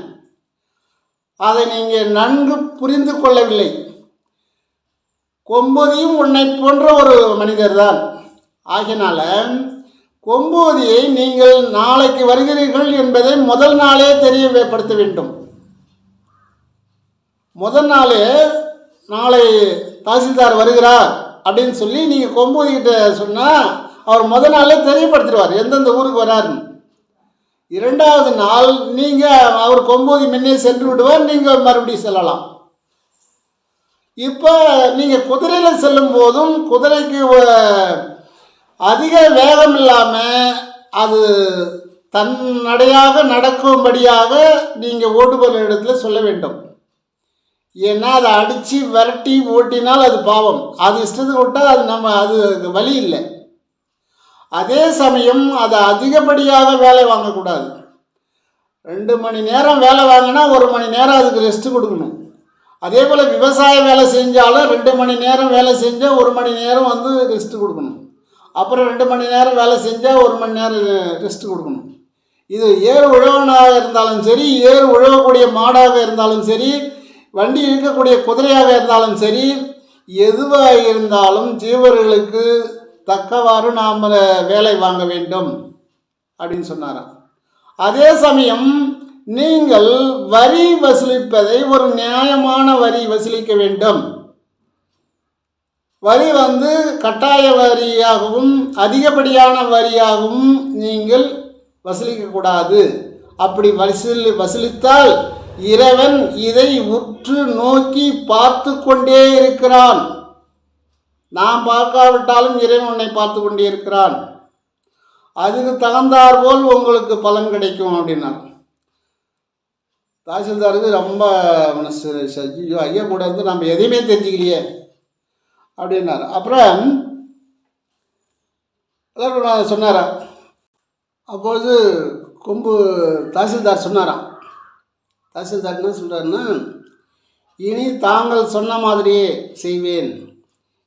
அதை நீங்கள் நன்கு புரிந்து கொள்ளவில்லை. கொம்பூதியும் உன்னை போன்ற ஒரு மனிதர் தான். ஆகினால கொம்பூதியை நீங்கள் நாளைக்கு வருகிறீர்கள் என்பதை முதல் நாளே தெரியப்படுத்த வேண்டும். முதல் நாளே நாளை தாசில்தார் வருகிறார் அப்படின்னு சொல்லி நீங்கள் கொம்பூதிக்கிட்ட சொன்னால் அவர் முதல் நாளே தெரியப்படுத்திடுவார் எந்தெந்த ஊருக்கு வராருன்னு. இரண்டாவது நாள் நீங்கள் அவர் கொம்பூதி முன்னே சென்று விடுவார், நீங்கள் மறுபடியும் செல்லலாம். இப்போ நீங்கள் குதிரையில் செல்லும் போதும் குதிரைக்கு அதிக வேகம் இல்லாமல் அது தன்னடையாக நடக்கும்படியாக நீங்கள் ஓட்டுபவர் இடத்துல சொல்ல வேண்டும். ஏன்னா அதை அடித்து விரட்டி ஓட்டினால் அது பாவம். அது இஷ்டத்துக்கு விட்டால் அது வழி இல்லை. அதே சமயம் அதை அதிகப்படியாக வேலை வாங்கக்கூடாது. 2 மணி நேரம் வேலை வாங்கினா 1 மணி நேரம் அதுக்கு ரெஸ்ட்டு கொடுக்கணும். அதே போல் விவசாய வேலை செஞ்சாலும் 2 மணி நேரம் வேலை செஞ்சால் 1 மணி நேரம் ரெஸ்ட்டு கொடுக்கணும். அப்புறம் 2 மணி நேரம் வேலை செஞ்சால் 1 மணி நேரம் ரெஸ்ட்டு கொடுக்கணும். இது ஏறு உழவனாக இருந்தாலும் சரி, ஏறு உழவக்கூடிய மாடாக இருந்தாலும் சரி, வண்டி இழுக்கக்கூடிய குதிரையாக இருந்தாலும் சரி, எதுவாக இருந்தாலும் ஜீவர்களுக்கு தக்கவாறு நாம் வேலை வாங்க வேண்டும் அப்படின்னு சொன்னாராம். அதே சமயம் நீங்கள் வரி வசூலிப்பதை ஒரு நியாயமான வரி வசூலிக்க வேண்டும். வரி கட்டாய வரியாகவும் அதிகப்படியான வரியாகவும் நீங்கள் வசூலிக்கக்கூடாது. அப்படி வசூலித்தால் இறைவன் இதை உற்று நோக்கி பார்த்து கொண்டே இருக்கிறான். நாம் பார்க்காவிட்டாலும் இறைவன் உன்னை பார்த்து கொண்டே இருக்கிறான். அதுக்கு தகுந்தாற் போல் உங்களுக்கு பலன் கிடைக்கும் அப்படின்னார். தாசில்தாருக்கு ரொம்ப மனசு, ஐயோ ஐயா கூட நம்ம எதையுமே தெரிஞ்சுக்கலையே அப்படின்னார். அப்புறம் சொன்னாராம். அப்பொழுது தாசில்தார் சொன்னாராம். தாசில்தார் என்ன சொல்கிறாருன்னா, இனி தாங்கள் சொன்ன மாதிரியே செய்வேன்,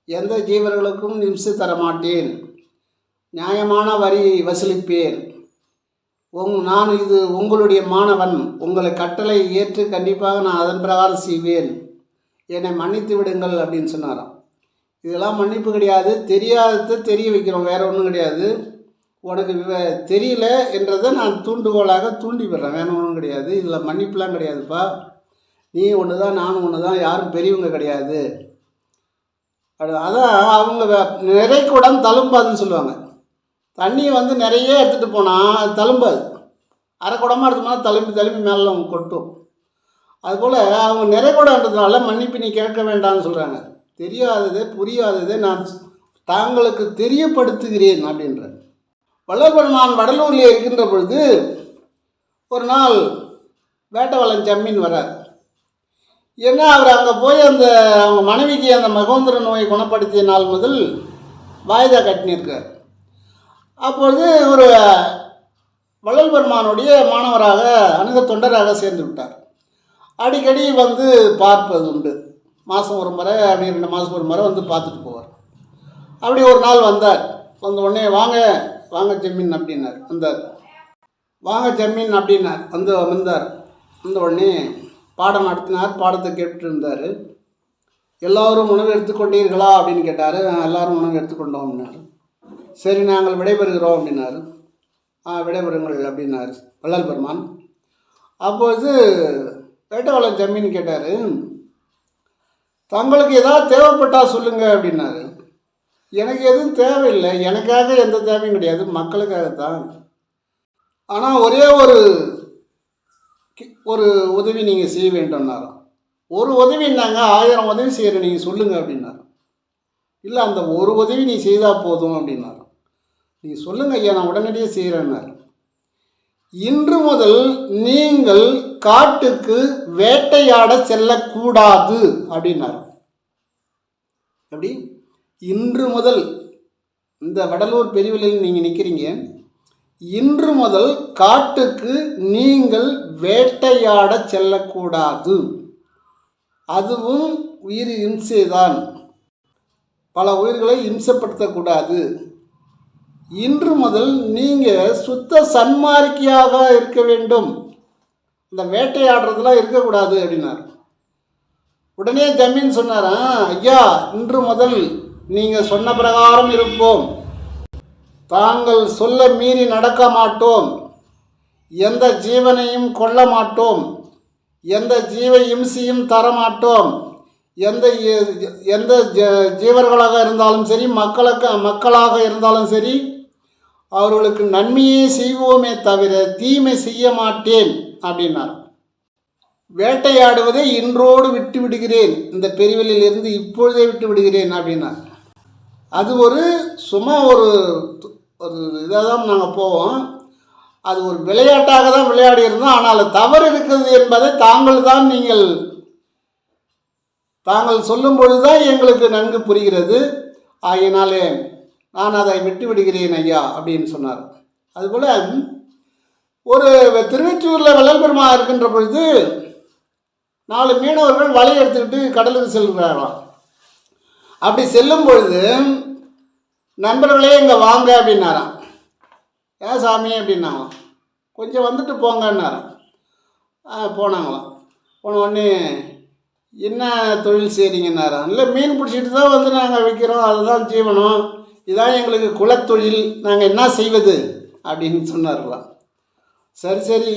எந்த ஜீவர்களுக்கும் நிமிஷ தர மாட்டேன், நியாயமான வரி வசூலிப்பேன், நான் இது உங்களுடைய மாணவன், உங்களை கட்டளை ஏற்று கண்டிப்பாக நான் அதன் பிரகாரம் செய்வேன், என்னை மன்னித்து விடுங்கள் அப்படின்னு சொன்னாராம். இதெல்லாம் மன்னிப்பு கிடையாது, தெரியாததை தெரிய வைக்கிறோம், வேறு ஒன்றும் கிடையாது. உனக்கு தெரியல என்றதை நான் தூண்டுகோலாக தூண்டி விடுறேன், வேணும் ஒன்றும் கிடையாது. இதில் மன்னிப்புலாம் கிடையாதுப்பா, நீ ஒன்று தான் நானும் ஒன்று தான், யாரும் பெரியவங்க கிடையாது. அதான் அவங்க நிறைக்குடம் தழும்பாதுன்னு சொல்லுவாங்க. தண்ணியை நிறைய எடுத்துகிட்டு போனால் அது தழும்பாது, அரை குடமாக எடுத்து போனால் தழும்பி மேலே அவங்க கொட்டும். அதுபோல் அவங்க நிறைகுடன்றதுனால மன்னிப்பு நீ கேட்க வேண்டாம்னு சொல்கிறாங்க. தெரியாததை புரியாததை நான் தாங்களுக்கு தெரியப்படுத்துகிறேன் அப்படின்ற. வள்ளல்பெருமான் வடலூரில் இருக்கின்ற பொழுது ஒரு நாள் வேட்டவளன் ஜம்மீன் வரார். ஏன்னா அவர் அங்கே போய் அவங்க மனைவிக்கு அந்த மகோந்தர நோயை குணப்படுத்திய நாள் முதல் வாய்தா கட்டினிருக்கார். அப்பொழுது ஒரு வள்ளல்பெருமானுடைய மாணவராக அணுக தொண்டராக சேர்ந்து விட்டார். அடிக்கடி பார்ப்பது உண்டு. மாதம் ஒரு முறை, அப்படி 2 மாதம் ஒரு முறை பார்த்துட்டு போவார். அப்படி ஒரு நாள் வந்தார். வந்த உடனே வாங்க ஜமீன் அப்படின்னார். வந்தார். வாங்க ஜமீன் அப்படின்னார். வந்தார். வந்த உடனே பாடம் நடத்தினார். பாடத்தை கேட்டுட்டு இருந்தார். எல்லோரும் உணவு எடுத்துக்கொண்டீர்களா அப்படின்னு கேட்டார். எல்லாரும் உணவு எடுத்துக்கொண்டோம்னார். சரி நாங்கள் விடைபெறுகிறோம் அப்படின்னாரு. விடைபெறுங்கள் அப்படின்னாரு வள்ளல் பெருமான். அப்போது வேட்டவளர் ஜமீன் கேட்டார், தங்களுக்கு ஏதாவது தேவைப்பட்டால் சொல்லுங்கள் அப்படின்னாரு. எனக்கு எதுவும் தேவையில்லை, எனக்காக எந்த தேவையும் கிடையாது, மக்களுக்காகத்தான். ஆனால் ஒரே ஒரு உதவி நீங்கள் செய்ய வேண்டும்னாராம். ஒரு உதவி நாங்கள் 1000 உதவி செய்கிறேன், நீங்கள் சொல்லுங்கள் அப்படின்னாரு. இல்லை, அந்த ஒரு உதவி நீ செய்தால் போதும் அப்படின்னாரு. நீங்கள் சொல்லுங்கள் ஐயா, நான் உடனடியே செய்கிறேன்னாரு. இன்று முதல் நீங்கள் காட்டுக்கு வேட்டையாட செல்லக்கூடாது அப்படின்னாரு. எப்படி? இன்று முதல், இந்த வடலூர் பெரியவெளியில் நீங்கள் நிற்கிறீங்க, இன்று முதல் காட்டுக்கு நீங்கள் வேட்டையாட செல்லக்கூடாது, அதுவும் உயிர் இம்சைதான், பல உயிர்களை இம்சப்படுத்தக்கூடாது. இன்று முதல் நீங்கள் சுத்த சன்மார்க்கியாக இருக்க வேண்டும், இந்த வேட்டையாடுறதுலாம் இருக்கக்கூடாது அப்படின்னார். உடனே ஜமீன் சொன்னாராம், ஐயா இன்று முதல் நீங்கள் சொன்ன பிரகாரம் இருப்போம், தாங்கள் சொல்ல மீறி நடக்க மாட்டோம், எந்த ஜீவனையும் கொல்ல மாட்டோம், எந்த ஜீவ இம்சையும் தரமாட்டோம், எந்த ஜீவர்களாக இருந்தாலும் சரி, மக்களாக இருந்தாலும் சரி, அவர்களுக்கு நன்மையே செய்வோமே தவிர தீமை செய்ய மாட்டேன் அப்படின்னார். வேட்டையாடுவதை இன்றோடு விட்டு விடுகிறேன், இந்த பெருவெளியிலிருந்து இப்பொழுதே விட்டு விடுகிறேன் அப்படின்னார். அது சும்மா ஒரு இதாக தான் நாங்கள் போவோம், அது ஒரு விளையாட்டாக தான் விளையாடி இருந்தோம். ஆனால் தவறு இருக்கிறது என்பதை தாங்கள் சொல்லும் பொழுது தான் எங்களுக்கு நன்கு புரிகிறது, ஆகையினாலே நான் அதை விட்டு விடுகிறேன் ஐயா அப்படின்னு சொன்னார். அதுபோல் ஒரு திருவெற்றியூரில் வள்ளல் பெருமான் இருக்கின்ற பொழுது 4 மீனவர்கள் வலை எடுத்துக்கிட்டு கடலுக்கு செல்கிறார்களாம். அப்படி செல்லும் பொழுது, நண்பர்களே இங்கே வாங்க அப்படின்னாராம். ஏன் சாமி அப்படின்னாங்களாம். கொஞ்சம் வந்துட்டு போங்கன்னாராம். போனாங்களாம். போன உடனே என்ன தொழில் செய்கிறீங்கன்னாராம். இல்லை, மீன் பிடிச்சிட்டு தான் நாங்கள் விற்கிறோம், அதுதான் ஜீவனம், இதுதான் எங்களுக்கு குலத்தொழில், நாங்கள் என்ன செய்வது அப்படின்னு சொன்னார்களாம். சரி,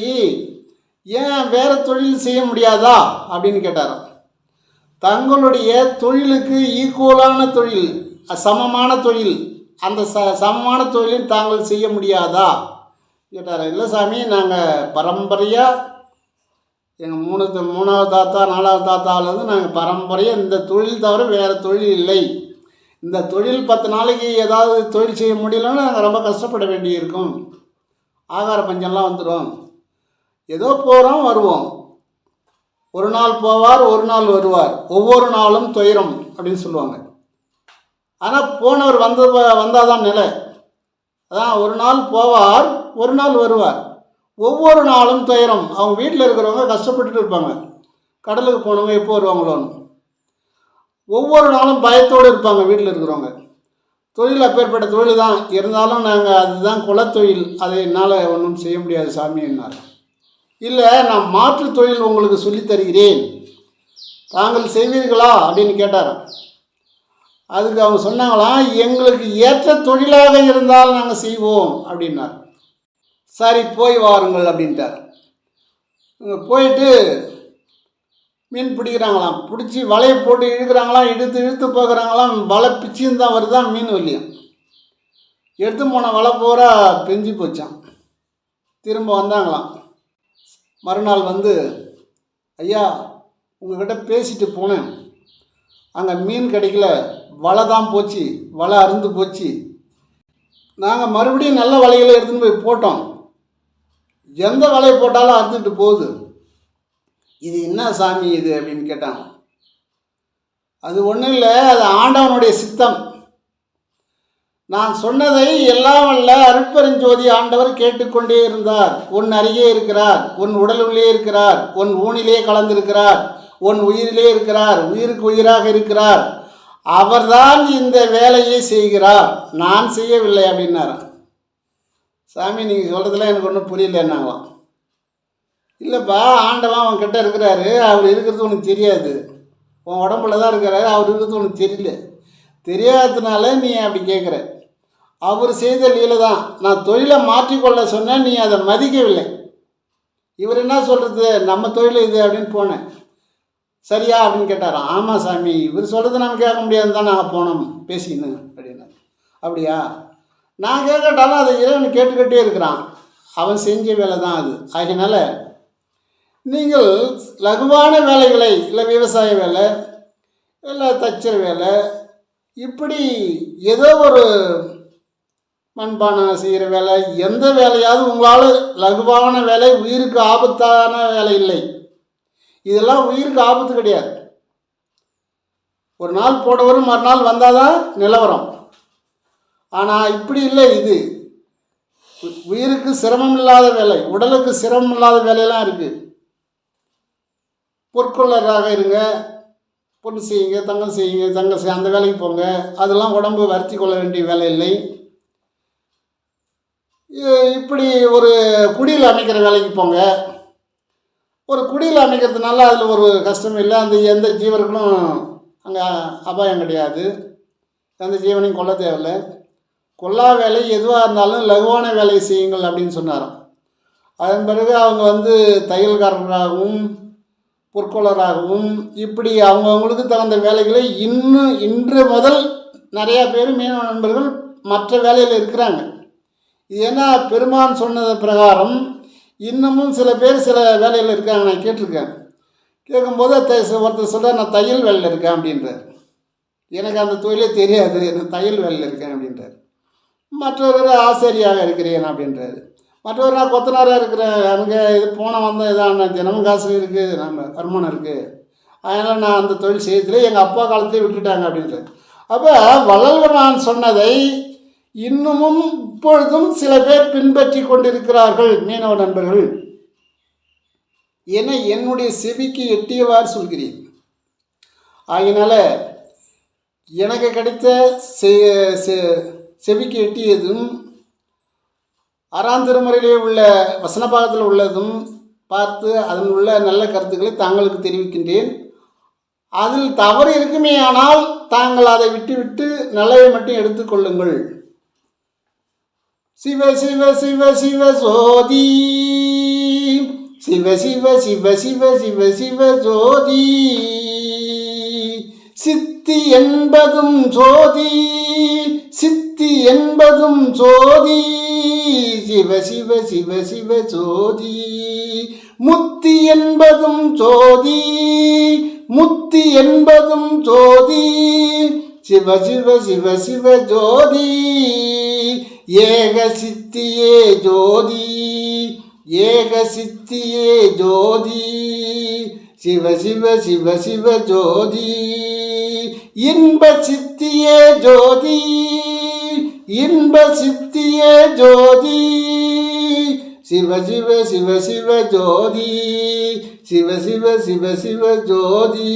ஏன் வேறு தொழில் செய்ய முடியாதா அப்படின்னு கேட்டாராம். தங்களுடைய தொழிலுக்கு ஈக்குவலான தொழில், சமமான தொழில், அந்த சமமான தொழிலில் தாங்கள் செய்ய முடியாதா கேட்டார். இல்லை சாமி, நாங்கள் பரம்பரையாக எங்கள் 3வது தாத்தா 4வது தாத்தாவிலேருந்து நாங்கள் பரம்பரையாக இந்த தொழில் தவிர வேறு தொழில் இல்லை, இந்த தொழில் 10 நாளைக்கு ஏதாவது தொழில் செய்ய முடியலன்னா நாங்கள் ரொம்ப கஷ்டப்பட வேண்டியிருக்கும், ஆகார பஞ்சம்லாம் வந்துடும், ஏதோ போகிறோம் வருவோம், ஒரு நாள் போவார் ஒரு நாள் வருவார், ஒவ்வொரு நாளும் துயரம் அப்படின்னு சொல்லுவாங்க. ஆனால் போனவர் வந்தால் தான் நிலை. அதான் ஒரு நாள் போவார் ஒரு நாள் வருவார், ஒவ்வொரு நாளும் துயரம். அவங்க வீட்டில் இருக்கிறவங்க கஷ்டப்பட்டுட்டு இருப்பாங்க, கடலுக்கு போனவங்க எப்போ வருவாங்களோன்னு. ஒவ்வொரு நாளும் பயத்தோடு இருப்பாங்க வீட்டில் இருக்கிறவங்க. தொழில் அப்பேற்பட்ட தொழில் தான் இருந்தாலும் நாங்கள் அதுதான் குலத்தொழில், அதை என்னால் ஒன்றும் செய்ய முடியாது சாமி என்னார். இல்லை, நான் மாற்று தொழில் உங்களுக்கு சொல்லித் தருகிறேன், தாங்கள் செய்வீர்களா அப்படின்னு கேட்டார். அதுக்கு அவங்க சொன்னாங்களாம், எங்களுக்கு ஏற்ற தொழிலாக இருந்தால் நாங்கள் செய்வோம் அப்படின்னார். சரி போய் வாருங்கள் அப்படின்ட்டார். போயிட்டு மீன் பிடிக்கிறாங்களாம், பிடிச்சி வலையை போட்டு இழுக்கிறாங்களாம், இழுத்து போகிறாங்களாம், வலை பிச்சின்னு தான் வருதான் மீன் வரலையும். எடுத்து போன வலை பூரா பிஞ்சு போச்சான். திரும்ப வந்தாங்களாம். மறுநாள் ஐயா உங்கள்கிட்ட பேசிட்டு போனேன், அங்கே மீன் கிடைக்கல, வலை தான் போச்சு, வலை அறுந்து போச்சு, நாங்கள் மறுபடியும் நல்ல வலைகளை எடுத்துன்னு போய் போட்டோம், எந்த வலையை போட்டாலும் அறுத்துட்டு போகுது, இது என்ன சாமி இது அப்படின்னு கேட்டாங்க. அது ஒன்றும் இல்லை, அது ஆண்டவனுடைய சித்தம், நான் சொன்னதை எல்லாம் வல்ல அருட்பெருஞ்சோதி ஆண்டவர் கேட்டுக்கொண்டே இருந்தார். உன் அருகே இருக்கிறார், உன் உடலுள்ளே இருக்கிறார், உன் ஊனிலே கலந்திருக்கிறார், உன் உயிரிலே இருக்கிறார், உயிருக்கு உயிராக இருக்கிறார், அவர்தான் இந்த வேலையை செய்கிறார், நான் செய்யவில்லை அப்படின்னார். சாமி நீங்கள் சொல்கிறதுலாம் எனக்கு ஒன்றும் புரியலன்னாங்களாம். இல்லைப்பா, ஆண்டவன் அவன் கிட்ட இருக்கிறாரு, அவர் இருக்கிறது உனக்கு தெரியாது, உன் உடம்புல தான் இருக்கிறாரு, அவர் இருக்கிறது உனக்கு தெரியல, தெரியாததுனால நீ அப்படி கேட்குற. அவர் செய்த லீலை தான். நான் தொழிலை மாற்றிக்கொள்ள சொன்னேன், நீ அதை மதிக்கவில்லை. இவர் என்ன சொல்கிறது, நம்ம தொழில் இது அப்படின்னு போனேன். சரியா அப்படின்னு கேட்டாராம். ஆமாம் சாமி, இவர் சொல்கிறது நம்ம கேட்க முடியாதுன்னு தான் நாங்கள் போனோம் பேசின்னு அப்படின்னா. அப்படியா, நான் கேட்கட்டாலும் அதை இறைவன் கேட்டுக்கிட்டே இருக்கிறான். அவன் செஞ்ச வேலை தான் அது. ஆகையினால நீங்கள் லகுவான வேலைகளை, இல்லை விவசாய வேலை, இல்லை தச்சர் வேலை, இப்படி ஏதோ ஒரு மண்பானை செய்கிற வேலை, எந்த வேலையாவது உங்களால் லகுவான வேலை, உயிருக்கு ஆபத்தான வேலை இல்லை. இதெல்லாம் உயிருக்கு ஆபத்து கிடையாது. ஒரு நாள் போடவரும் மறுநாள் வந்தால் தான் நிலவரம். ஆனால் இப்படி இல்லை. இது உயிருக்கு சிரமம் இல்லாத வேலை, உடலுக்கு சிரமம் இல்லாத வேலையெல்லாம் இருக்குது. பொற்கொள்ளராக இருங்க, பொண்ணு செய்யுங்க, தங்கம் செய்யுங்க, அந்த வேலைக்கு போங்க. அதெல்லாம் உடம்பு வருத்தி கொள்ள வேண்டிய வேலை இல்லை. இப்படி ஒரு குடியில் அமைக்கிற வேலைக்கு போங்க. ஒரு குடியில் அமைக்கிறதுனால அதில் ஒரு கஷ்டம் இல்லை. அந்த எந்த ஜீவர்களும் அங்கே அபாயம் கிடையாது. எந்த ஜீவனையும் கொல்ல தேவையில்லை. கொல்லா வேலை எதுவாக இருந்தாலும் லகுவான வேலையை செய்யுங்கள் அப்படின்னு சொன்னாராம். அதன் பிறகு அவங்க தையல்காரராகவும் பொற்கொள்ளராகவும் இப்படி அவங்கவுங்களுக்கு தகுந்த வேலைகளை இன்று முதல் நிறையா பேர் மீனவ நண்பர்கள் மற்ற வேலையில் இருக்கிறாங்க. இது என்ன, பெருமான் சொன்னது பிரகாரம் இன்னமும் சில பேர் சில வேலையில் இருக்காங்க. நான் கேட்டிருக்கேன். கேட்கும்போது ஒருத்தர் சொல்ல, நான் தையல் வேலையில் இருக்கேன் அப்படின்றார். எனக்கு அந்த தொழிலே தெரியாது, நான் தையல் வேலையில் இருக்கேன் அப்படின்றார். மற்றவர் ஆசிரியாக இருக்கிறேன் அப்படின்றாரு. மற்றவர் நான் கொத்தனாராக இருக்கிறேன், எனக்கு இது போன வந்தேன், இதான் தினமும் காசு இருக்குது, நம்ம வருமானம் இருக்குது, அதனால் நான் அந்த தொழில் செய்யறதுல எங்கள் அப்பா காலத்திலே விட்டுட்டாங்க அப்படின்றார். அப்போ வள்ளல்பெருமான் சொன்னதை இன்னமும் இப்பொழுதும் சில பேர் பின்பற்றி கொண்டிருக்கிறார்கள் மீனவ நண்பர்கள் என என்னுடைய செவிக்கு எட்டியவாறு சொல்கிறேன். ஆகினால எனக்கு கிடைத்த செவிக்கு எட்டியதும் அறாந்திருமுறையிலே உள்ள வசனபாகத்தில் உள்ளதும் பார்த்து அதன் உள்ள நல்ல கருத்துக்களை தாங்களுக்கு தெரிவிக்கின்றேன். அதில் தவறு இருக்குமே ஆனால் தாங்கள் அதை விட்டுவிட்டு நல்லதை மட்டும் எடுத்துக்கொள்ளுங்கள். சிவ சிவ சிவ சிவ ஜோதி, சிவ சிவ சிவ சிவ சிவ சிவ ஜோதி, சித்தி என்பதும் ஜோதி, சித்தி என்பதும் ஜோதி, சிவ சிவ சிவ சிவ ஜோதி, முத்தி என்பதும் ஜோதி, முத்தி என்பதும் ஜோதி, சிவ சிவ சிவ சிவ ஜோதி, ஏக சித்தியே ஜோதி, ஏக சித்தியே ஜோதி, சிவ சிவ சிவ சிவ ஜோதி, இன்ப சித்தியே ஜோதி, இன்ப சித்தியே ஜோதி, சிவ சிவ சிவ சிவ ஜோதி, சிவ சிவ சிவ சிவ ஜோதி.